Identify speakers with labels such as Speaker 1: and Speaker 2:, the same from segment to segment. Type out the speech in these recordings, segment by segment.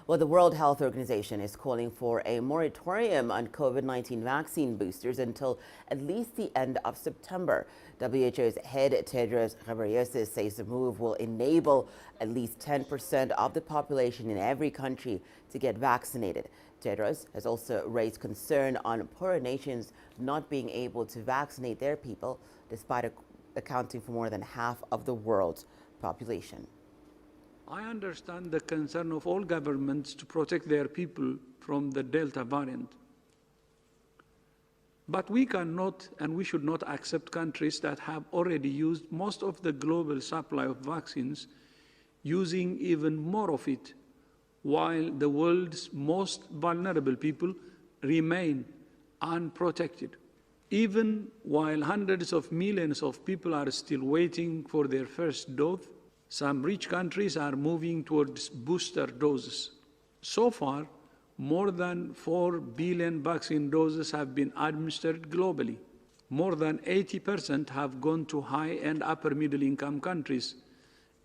Speaker 1: Well, the World Health Organization is calling for a moratorium on COVID-19 vaccine boosters until at least the end of September. WHO's head Tedros Ghebreyesus says the move will enable at least 10% of the population in every country to get vaccinated. Tedros has also raised concern on poorer nations not being able to vaccinate their people, despite accounting for more than half of the world's population.
Speaker 2: I understand the concern of all governments to protect their people from the Delta variant. But we cannot and we should not accept countries that have already used most of the global supply of vaccines, using even more of it, while the world's most vulnerable people remain unprotected. Even while hundreds of millions of people are still waiting for their first dose, some rich countries are moving towards booster doses. So far, more than 4 billion vaccine doses have been administered globally. More than 80% have gone to high and upper middle income countries,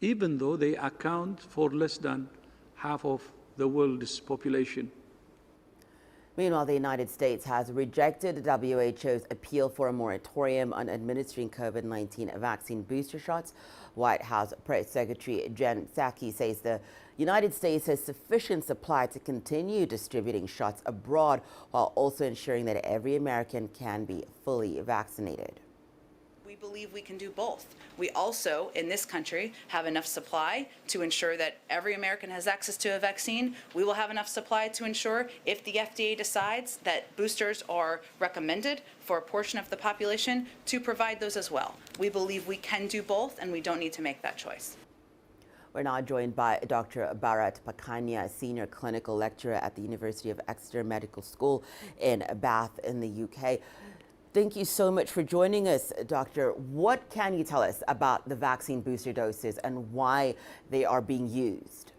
Speaker 2: even though they account for less than half of the world's population.
Speaker 1: Meanwhile, the United States has rejected WHO's appeal for a moratorium on administering COVID-19 vaccine booster shots. White House Press Secretary Jen Psaki says the United States has sufficient supply to continue distributing shots abroad while also ensuring that every American can be fully vaccinated.
Speaker 3: We believe we can do both. We also, in this country, have enough supply to ensure that every American has access to a vaccine. We will have enough supply to ensure, if the FDA decides that boosters are recommended for a portion of the population, to provide those as well. We believe we can do both, and we don't need to make that choice.
Speaker 1: We're now joined by Dr. Bharat Pakhania, Senior Clinical Lecturer at the University of Exeter Medical School in Bath in the UK. Thank you so much for joining us, Doctor. What can you tell us about the vaccine booster doses and why they are being used?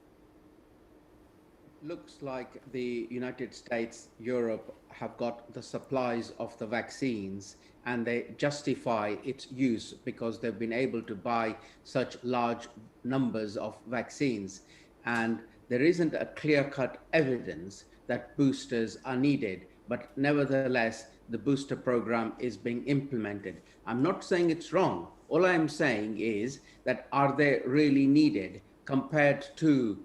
Speaker 4: Looks like the United States, Europe have got the supplies of the vaccines and they justify its use because they've been able to buy such large numbers of vaccines. And there isn't a clear-cut evidence that boosters are needed, but nevertheless, the booster program is being implemented. I'm not saying it's wrong. All I'm saying is that are they really needed compared to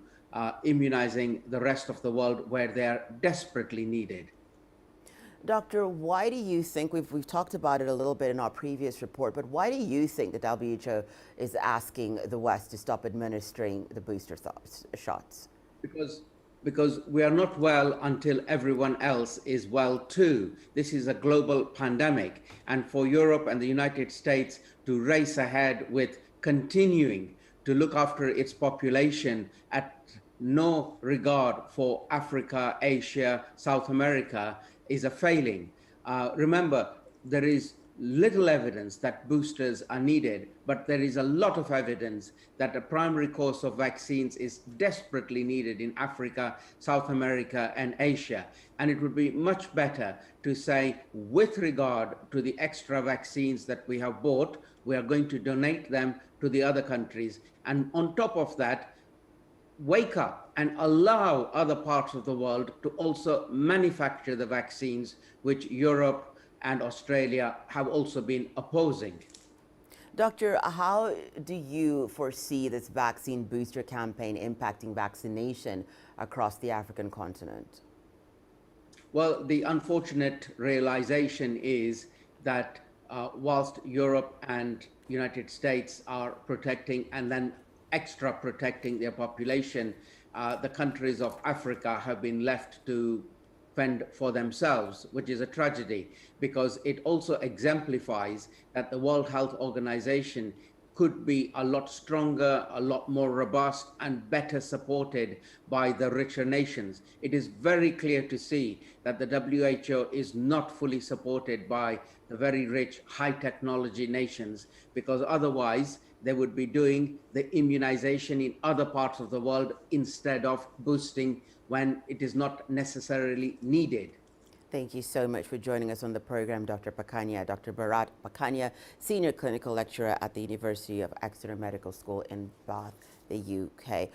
Speaker 4: immunizing the rest of the world where they are desperately needed?
Speaker 1: Doctor, why do you think, we've talked about it a little bit in our previous report, but why do you think the WHO is asking the West to stop administering the booster shots? Because we are not well until everyone else is well too. This is a global pandemic, and for Europe and the United States to race ahead with continuing to look after its population at no regard for Africa, Asia, South America is a failing. Remember, there is little evidence that boosters are needed, but there is a lot of evidence that a primary course of vaccines is desperately needed in Africa, South America, and Asia. And it would be much better to say, with regard to the extra vaccines that we have bought, we are going to donate them to the other countries. And on top of that, wake up and allow other parts of the world to also manufacture the vaccines, which Europe and Australia have also been opposing. Doctor, how do you foresee this vaccine booster campaign impacting vaccination across the African continent?
Speaker 4: Well, the unfortunate realization is that whilst Europe and United States are protecting and then extra protecting their population, the countries of Africa have been left to fend for themselves, which is a tragedy because it also exemplifies that the World Health Organization could be a lot stronger, a lot more robust, and better supported by the richer nations. It is very clear to see that the WHO is not fully supported by the very rich, high technology nations, because otherwise they would be doing the immunization in other parts of the world instead of boosting when it is not necessarily needed.
Speaker 1: Thank you so much for joining us on the program, Dr. Pakhania. Dr. Bharat Pakhania, Senior Clinical Lecturer at the University of Exeter Medical School in Bath, the UK.